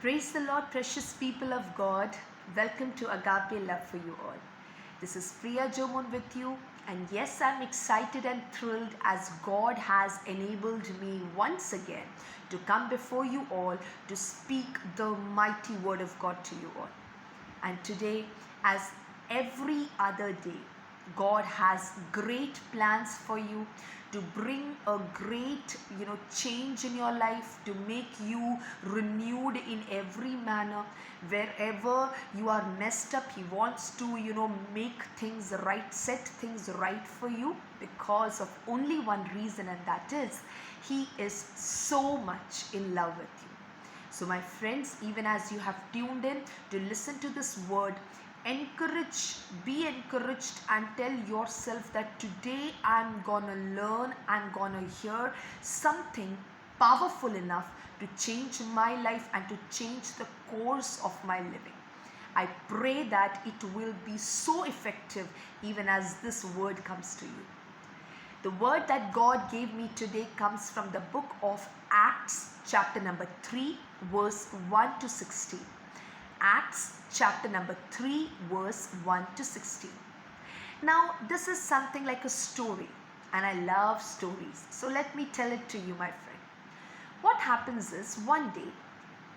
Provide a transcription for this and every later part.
Praise the Lord, precious people of God. Welcome to Agape Love for You All. This is Priya Jomon with you, and yes, I'm excited and thrilled as God has enabled me once again to come before you all to speak the mighty word of God to you all. And today, as every other day, God has great plans for you to bring a great change in your life, to make you renewed in every manner. Wherever you are messed up, He wants to make things right, set things right for you, because of only one reason, and that is He is so much in love with you. So my friends, even as you have tuned in to listen to this word, be encouraged, and tell yourself that today I'm gonna learn, I'm gonna hear something powerful enough to change my life and to change the course of my living. I pray that it will be so effective even as this word comes to you. The word that God gave me today comes from the book of Acts, chapter number 3, verse 1 to 16. Acts, chapter number 3, verse 1 to 16. Now, this is something like a story, and I love stories. So let me tell it to you, my friend. What happens is, one day,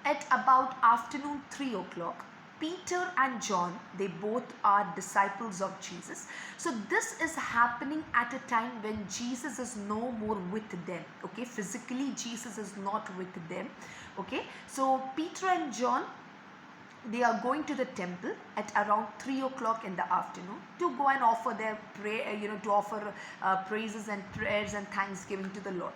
at about afternoon 3 o'clock, Peter and John, they both are disciples of Jesus. So this is happening at a time when Jesus is no more with them. Okay, physically Jesus is not with them. Okay, so Peter and John, they are going to the temple at around 3 o'clock in the afternoon to go and offer their praises and prayers and thanksgiving to the Lord.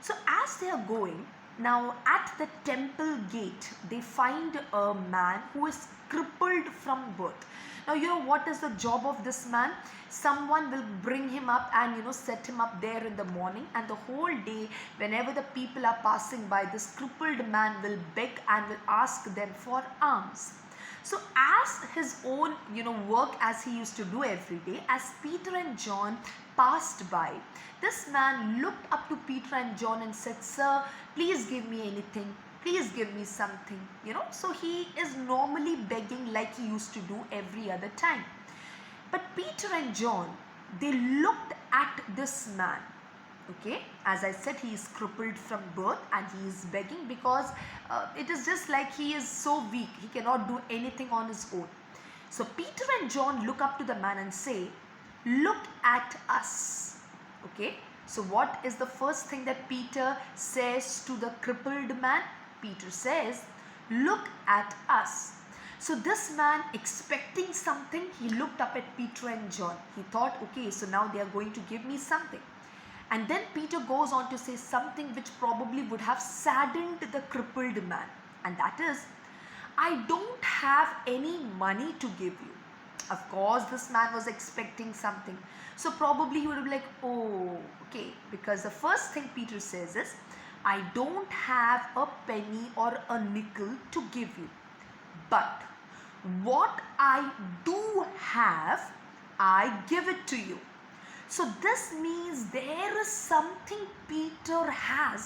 So as they are going, now at the temple gate, they find a man who is crippled from birth. Now what is the job of this man? Someone will bring him up and set him up there in the morning, and the whole day whenever the people are passing by, this crippled man will beg and will ask them for alms. So as his own work as he used to do every day, as Peter and John passed by, this man looked up to Peter and John and said, "Sir, please give me anything. Please give me something." So he is normally begging like he used to do every other time. But Peter and John, they looked at this man. Okay, as I said, he is crippled from birth and he is begging because it is just like he is so weak, he cannot do anything on his own. So Peter and John look up to the man and say, "Look at us." Okay, so what is the first thing that Peter says to the crippled man? Peter says, "Look at us." So this man, expecting something, he looked up at Peter and John. He thought, okay, so now they are going to give me something. And then Peter goes on to say something which probably would have saddened the crippled man. And that is, "I don't have any money to give you." Of course, this man was expecting something. So probably he would be like, "Oh, okay." Because the first thing Peter says is, "I don't have a penny or a nickel to give you. But what I do have, I give it to you." So this means there is something Peter has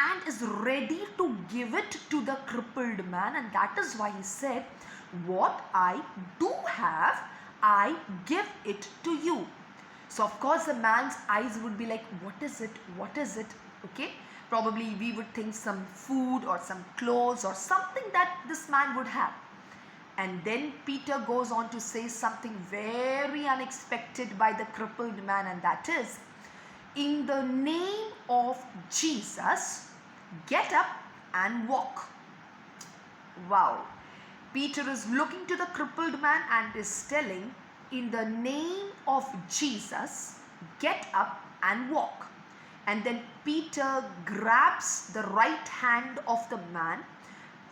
and is ready to give it to the crippled man, and that is why he said, "What I do have, I give it to you." So of course the man's eyes would be like, "What is it? What is it?" Okay, probably we would think some food or some clothes or something that this man would have. And then Peter goes on to say something very unexpected by the crippled man, and that is, "In the name of Jesus, get up and walk." Wow. Peter is looking to the crippled man and is telling, "In the name of Jesus, get up and walk." And then Peter grabs the right hand of the man,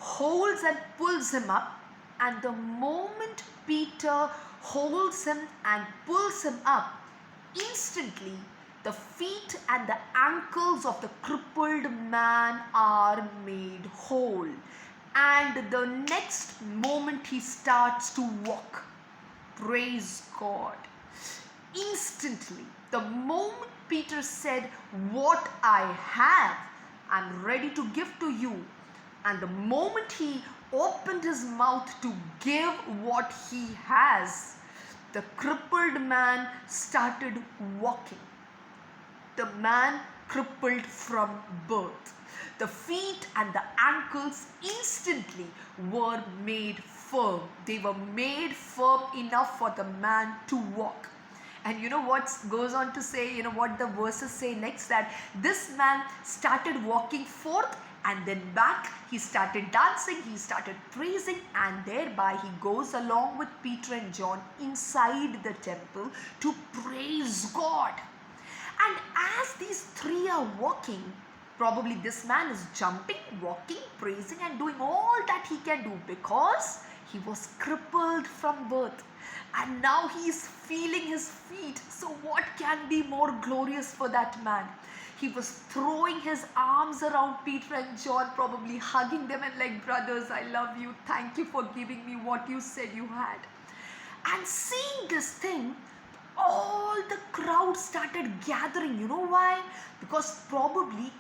holds and pulls him up. And the moment Peter holds him and pulls him up, instantly the feet and the ankles of the crippled man are made whole. And the next moment he starts to walk. Praise God. Instantly, the moment Peter said, "What I have, I'm ready to give to you," And the moment he opened his mouth to give what he has, the crippled man started walking. The man crippled from birth. The feet and the ankles instantly were made firm. They were made firm enough for the man to walk. And you know what goes on to say, what the verses say next, that this man started walking forth and then back. He started dancing, he started praising, and thereby he goes along with Peter and John inside the temple to praise God. And as these three are walking, probably this man is jumping, walking, praising, and doing all that he can do because he was crippled from birth. And now he is feeling his feet. So what can be more glorious for that man? He was throwing his arms around Peter and John, probably hugging them and like, brothers, I love you. Thank you for giving me what you said you had. And seeing this thing, all the crowd started gathering. You know why? Because probably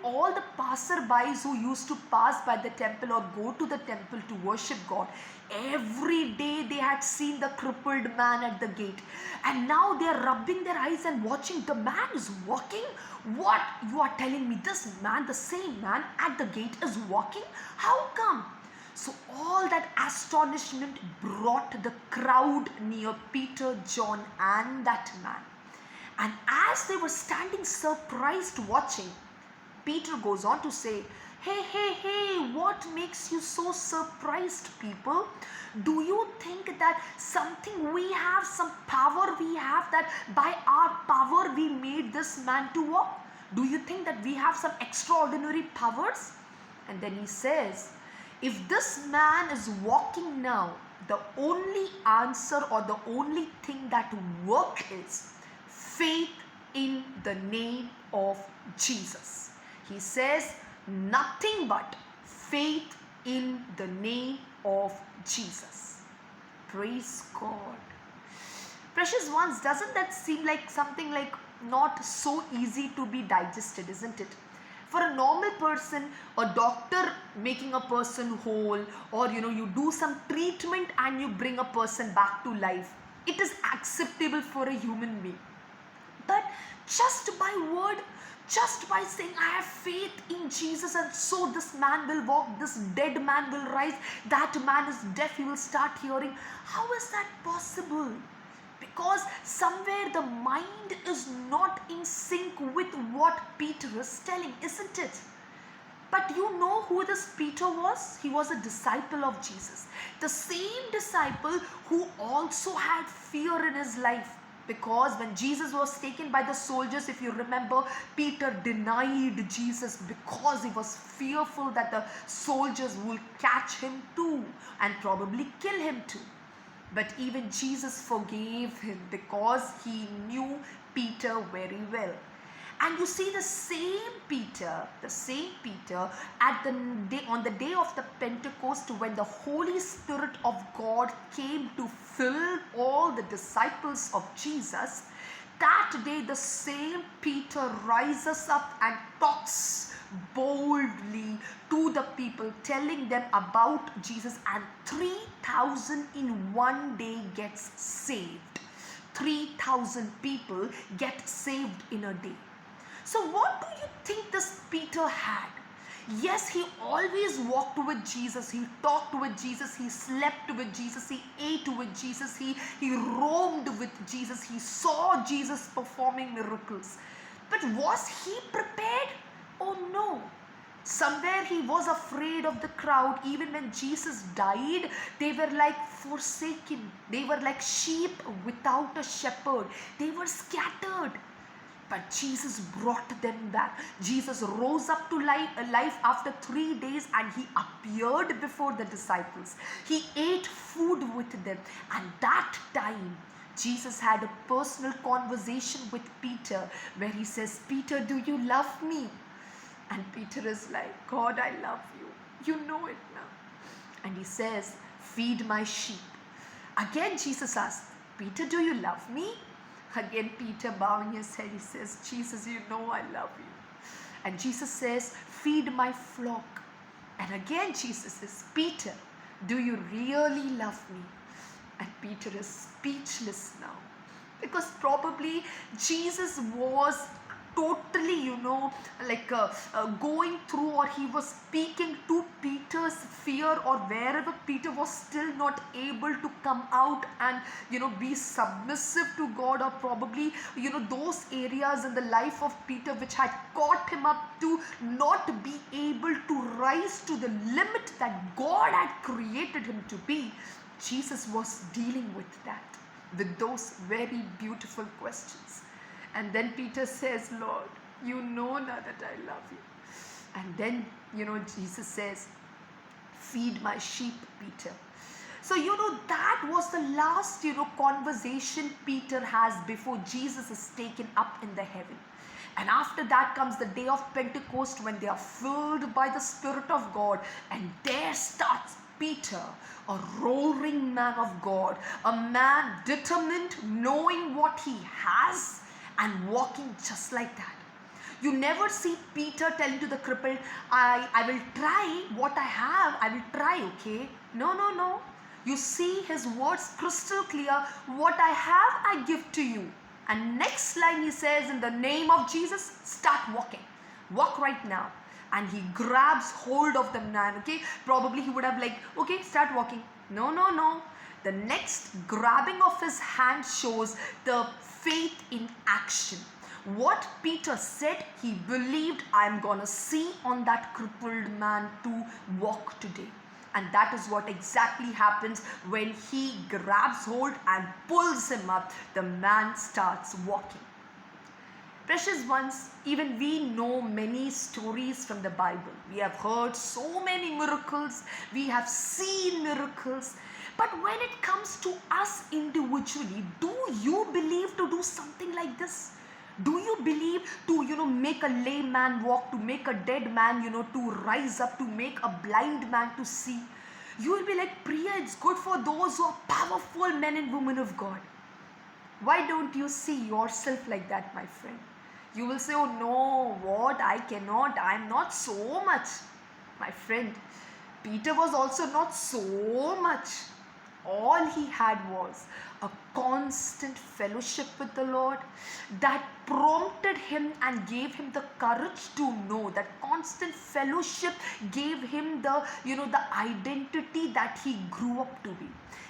all the passerbys who used to pass by the temple or go to the temple to worship God, every day they had seen the crippled man at the gate, and now they are rubbing their eyes and watching. The man is walking. What? You are telling me this man, the same man at the gate, is walking? How come? So all that astonishment brought the crowd near Peter, John, and that man. And as they were standing surprised watching, Peter goes on to say, hey, what makes you so surprised, people? Do you think that something we have, some power we have, that by our power we made this man to walk? Do you think that we have some extraordinary powers? And then he says, if this man is walking now, the only answer or the only thing that works is faith in the name of Jesus. He says nothing but faith in the name of Jesus. Praise God. Precious ones, doesn't that seem like something like not so easy to be digested, isn't it? For a normal person, a doctor making a person whole, or you do some treatment and you bring a person back to life, it is acceptable for a human being. But just by word, just by saying I have faith in Jesus and so this man will walk, this dead man will rise, that man is deaf, he will start hearing. How is that possible? Because somewhere the mind is not in sync with what Peter is telling, isn't it? But you know who this Peter was? He was a disciple of Jesus. The same disciple who also had fear in his life. Because when Jesus was taken by the soldiers, if you remember, Peter denied Jesus because he was fearful that the soldiers will catch him too and probably kill him too. But even Jesus forgave him because he knew Peter very well. And you see the same Peter on the day of the Pentecost, when the Holy Spirit of God came to fill all the disciples of Jesus, that day the same Peter rises up and talks boldly to the people, telling them about Jesus, and 3,000 in one day gets saved. 3,000 people get saved in a day. So what do you think this Peter had? Yes, he always walked with Jesus, he talked with Jesus, he slept with Jesus, he ate with Jesus, he roamed with Jesus, he saw Jesus performing miracles. But was he prepared? Oh no. Somewhere he was afraid of the crowd. Even when Jesus died, they were like forsaken. They were like sheep without a shepherd. They were scattered. But Jesus brought them back. Jesus rose up to life after 3 days and he appeared before the disciples. He ate food with them. And that time, Jesus had a personal conversation with Peter where he says, Peter, do you love me? And Peter is like, God, I love you. You know it now. And he says, feed my sheep. Again, Jesus asked, Peter, do you love me? Again, Peter bowing his head, he says, Jesus, you know I love you. And Jesus says, feed my flock. And again Jesus says, Peter, do you really love me? And Peter is speechless now, because probably Jesus was totally, going through, or he was speaking to Peter's fear, or wherever Peter was still not able to come out and be submissive to God, or probably those areas in the life of Peter which had caught him up to not be able to rise to the limit that God had created him to be. Jesus was dealing with that, with those very beautiful questions. And then Peter says, Lord, you know now that I love you. And then, Jesus says, feed my sheep, Peter. So, that was the last, conversation Peter has before Jesus is taken up in the heaven. And after that comes the day of Pentecost, when they are filled by the Spirit of God, and there starts Peter, a roaring man of God, a man determined, knowing what he has, and walking just like that. You never see Peter telling to the crippled, I will try what I have, I will try, okay? No. You see his words crystal clear, what I have I give to you. And next line he says, in the name of Jesus, start walking. Walk right now. And he grabs hold of the man, okay? Probably he would have okay, start walking. No. The next grabbing of his hand shows the faith in action. What Peter said, he believed, I'm gonna see on that crippled man to walk today. And that is what exactly happens when he grabs hold and pulls him up. The man starts walking. Precious ones, even we know many stories from the Bible. We have heard so many miracles. We have seen miracles. But when it comes to us individually, do you believe to do something like this? Do you believe to, make a lame man walk, to make a dead man, to rise up, to make a blind man to see? You will be like, Priya, it's good for those who are powerful men and women of God. Why don't you see yourself like that, my friend? You will say, oh no, what? I cannot. I am not so much. My friend, Peter was also not so much. All he had was a constant fellowship with the Lord that prompted him and gave him the courage to know. That constant fellowship gave him the identity that he grew up to be.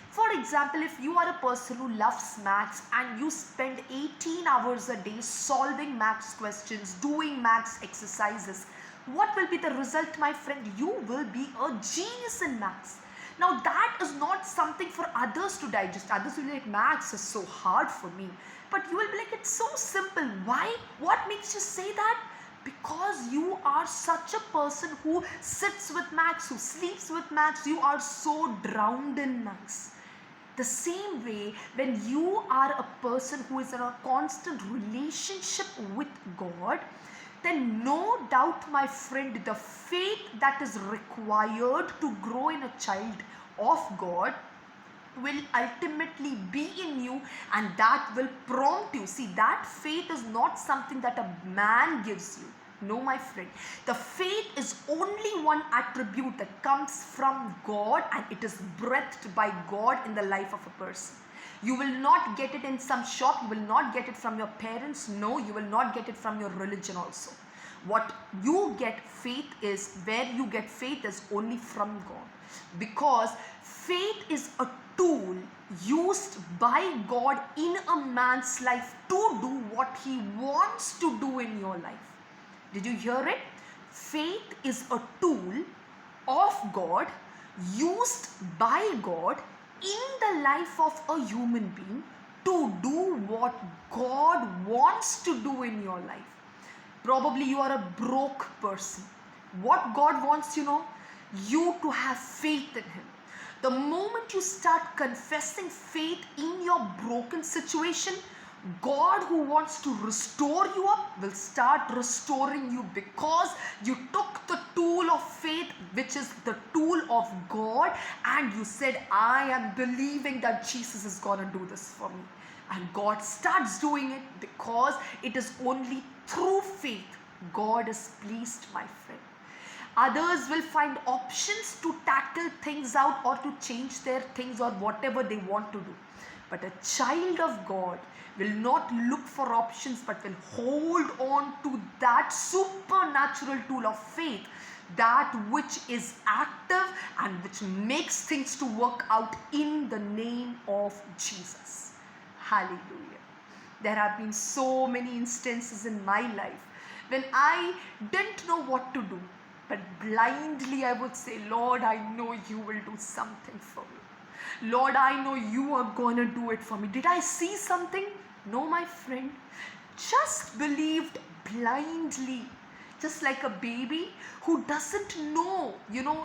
For example, if you are a person who loves maths and you spend 18 hours a day solving maths questions, doing maths exercises, what will be the result, my friend? You will be a genius in maths. Now that is not something for others to digest. Others will be like, maths is so hard for me. But you will be like, it's so simple. Why? What makes you say that? Because you are such a person who sits with maths, who sleeps with maths. You are so drowned in maths. The same way, when you are a person who is in a constant relationship with God, then no doubt, my friend, the faith that is required to grow in a child of God will ultimately be in you, and that will prompt you. See, that faith is not something that a man gives you. No, my friend. The faith is only one attribute that comes from God, and it is breathed by God in the life of a person. You will not get it in some shop. You will not get it from your parents. No, you will not get it from your religion also. What you get faith is, where you get faith is only from God. Because faith is a tool used by God in a man's life to do what he wants to do in your life. Did you hear it? Faith is a tool of God, used by God in the life of a human being to do what God wants to do in your life. Probably you are a broke person. What God wants, you to have faith in Him. The moment you start confessing faith in your broken situation, God, who wants to restore you up, will start restoring you, because you took the tool of faith, which is the tool of God, and you said, I am believing that Jesus is going to do this for me. And God starts doing it, because it is only through faith God is pleased, my friend. Others will find options to tackle things out or to change their things or whatever they want to do. But a child of God will not look for options but will hold on to that supernatural tool of faith, that which is active and which makes things to work out in the name of Jesus. Hallelujah. There have been so many instances in my life when I didn't know what to do, but blindly I would say, Lord, I know you will do something for me. Lord, I know you are going to do it for me. Did I see something? No, my friend. Just believed blindly. Just like a baby who doesn't know,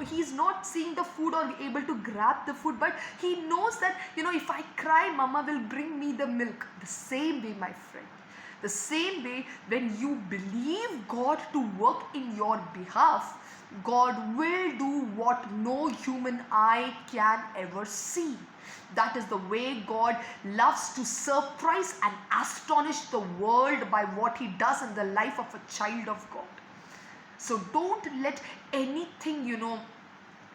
he's not seeing the food or able to grab the food, but he knows that, if I cry, mama will bring me the milk. The same way, my friend. The same way, when you believe God to work in your behalf, God will do what no human eye can ever see. That is the way God loves to surprise and astonish the world by what he does in the life of a child of God. So don't let anything,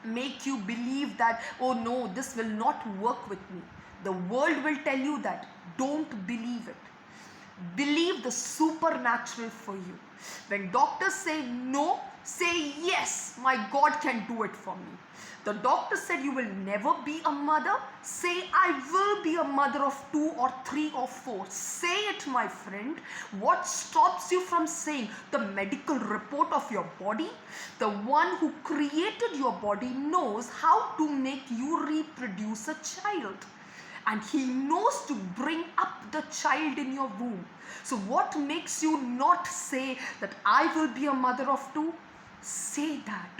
make you believe that, oh no, this will not work with me. The world will tell you that. Don't believe it. Believe the supernatural for you. When doctors say no, say yes, my God can do it for me. The doctor said you will never be a mother. Say I will be a mother of 2 or 3 or 4. Say it, my friend. What stops you from saying? The medical report of your body? The one who created your body knows how to make you reproduce a child. And he knows to bring up the child in your womb. So what makes you not say that I will be a mother of 2? Say that.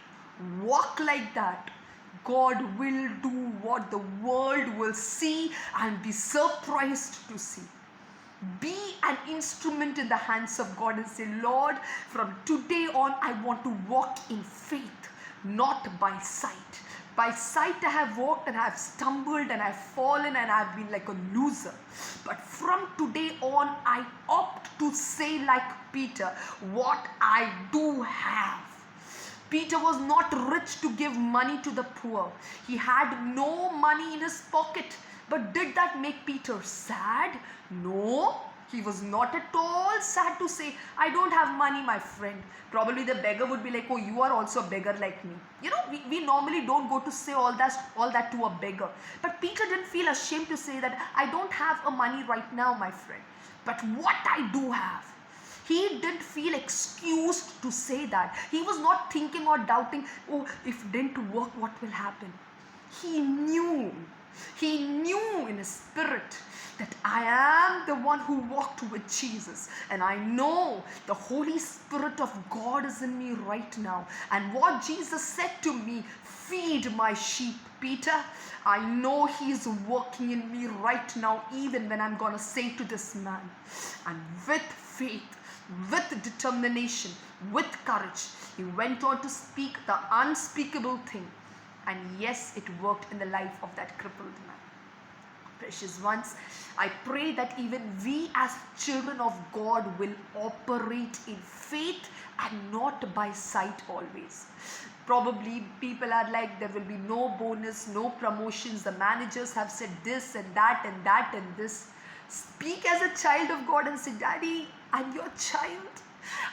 Walk like that. God will do what the world will see and be surprised to see. Be an instrument in the hands of God and say, Lord, from today on I want to walk in faith, not by sight. By sight I have walked and I have stumbled and I have fallen and I have been like a loser. But from today on I opt to say like Peter, what I do have. Peter was not rich to give money to the poor. He had no money in his pocket. But did that make Peter sad? No. He was not at all sad to say, I don't have money, my friend. Probably the beggar would be like, oh, you are also a beggar like me. We normally don't go to say all that to a beggar. But Peter didn't feel ashamed to say that, I don't have a money right now, my friend. But what I do have. He didn't feel excused to say that. He was not thinking or doubting, oh, if it didn't work, what will happen? He knew in his spirit that I am the one who walked with Jesus. And I know the Holy Spirit of God is in me right now. And what Jesus said to me, feed my sheep, Peter. I know he's working in me right now, even when I'm going to say to this man. And with faith, with determination, with courage, he went on to speak the unspeakable thing. And yes, it worked in the life of that crippled man. Precious ones, I pray that even we as children of God will operate in faith and not by sight always. Probably people are like, there will be no bonus, no promotions. The managers have said this and that and that and this. Speak as a child of God and say, Daddy, I'm your child.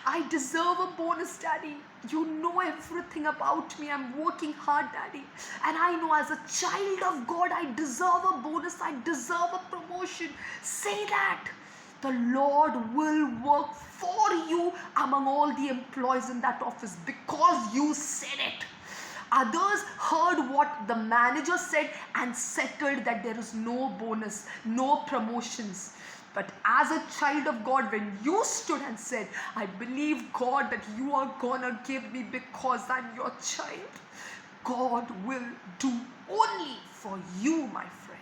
I deserve a bonus, Daddy. You know everything about me. I'm working hard, Daddy. And I know as a child of God, I deserve a bonus. I deserve a promotion. Say that. The Lord will work for you among all the employees in that office because you said it. Others heard what the manager said and settled that there is no bonus, no promotions. But as a child of God, when you stood and said, I believe, God, that you are gonna give me because I'm your child, God will do only for you, my friend.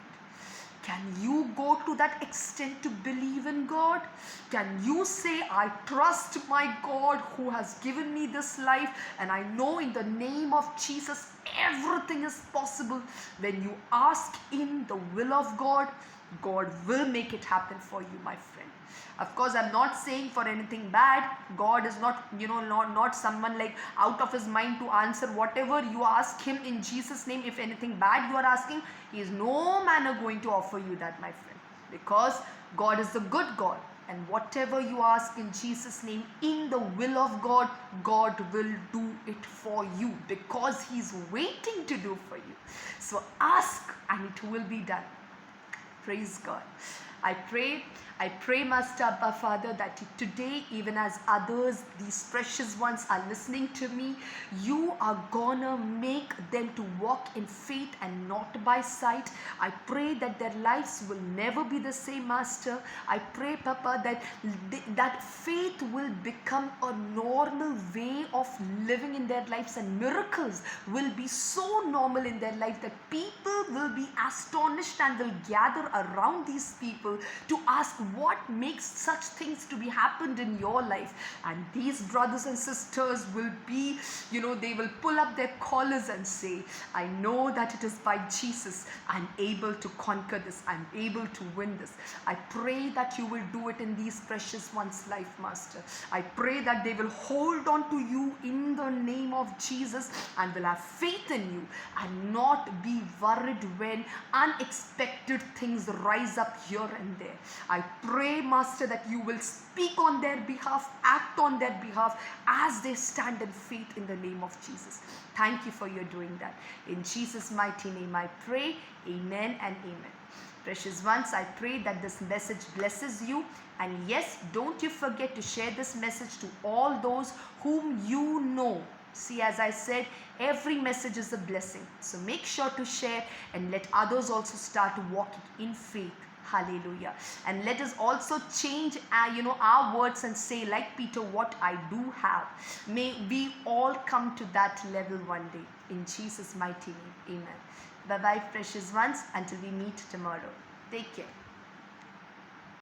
Can you go to that extent to believe in God? Can you say, I trust my God who has given me this life, and I know in the name of Jesus everything is possible. When you ask in the will of God, God will make it happen for you, my friend. Of course, I'm not saying for anything bad. God is not, not someone like out of his mind to answer whatever you ask him in Jesus' name. If anything bad you are asking, he is no manner going to offer you that, my friend, because God is the good God. And whatever you ask in Jesus' name, in the will of God, God will do it for you, because he's waiting to do for you. So ask and it will be done. Praise God. I pray, Master Abba Father, that today, even as others, these precious ones are listening to me, you are gonna make them to walk in faith and not by sight. I pray that their lives will never be the same, Master. I pray, Papa, that faith will become a normal way of living in their lives, and miracles will be so normal in their life that people will be astonished and will gather around these people to ask what makes such things to be happened in your life. And these brothers and sisters will be, they will pull up their collars and say, I know that it is by Jesus I'm able to conquer this, I'm able to win this. I pray that you will do it in these precious ones' life, Master. I pray that they will hold on to you in the name of Jesus and will have faith in you and not be worried when unexpected things rise up here and there. I pray, Master, that you will speak on their behalf, act on their behalf as they stand in faith in the name of Jesus. Thank you for your doing that. In Jesus' mighty name I pray. Amen and amen. Precious ones, I pray that this message blesses you. And yes, don't you forget to share this message to all those whom you know. See, as I said, every message is a blessing. So make sure to share and let others also start walking in faith. Hallelujah. And let us also change our words and say, like Peter, what I do have. May we all come to that level one day. In Jesus' mighty name. Amen. Bye-bye, precious ones. Until we meet tomorrow. Take care.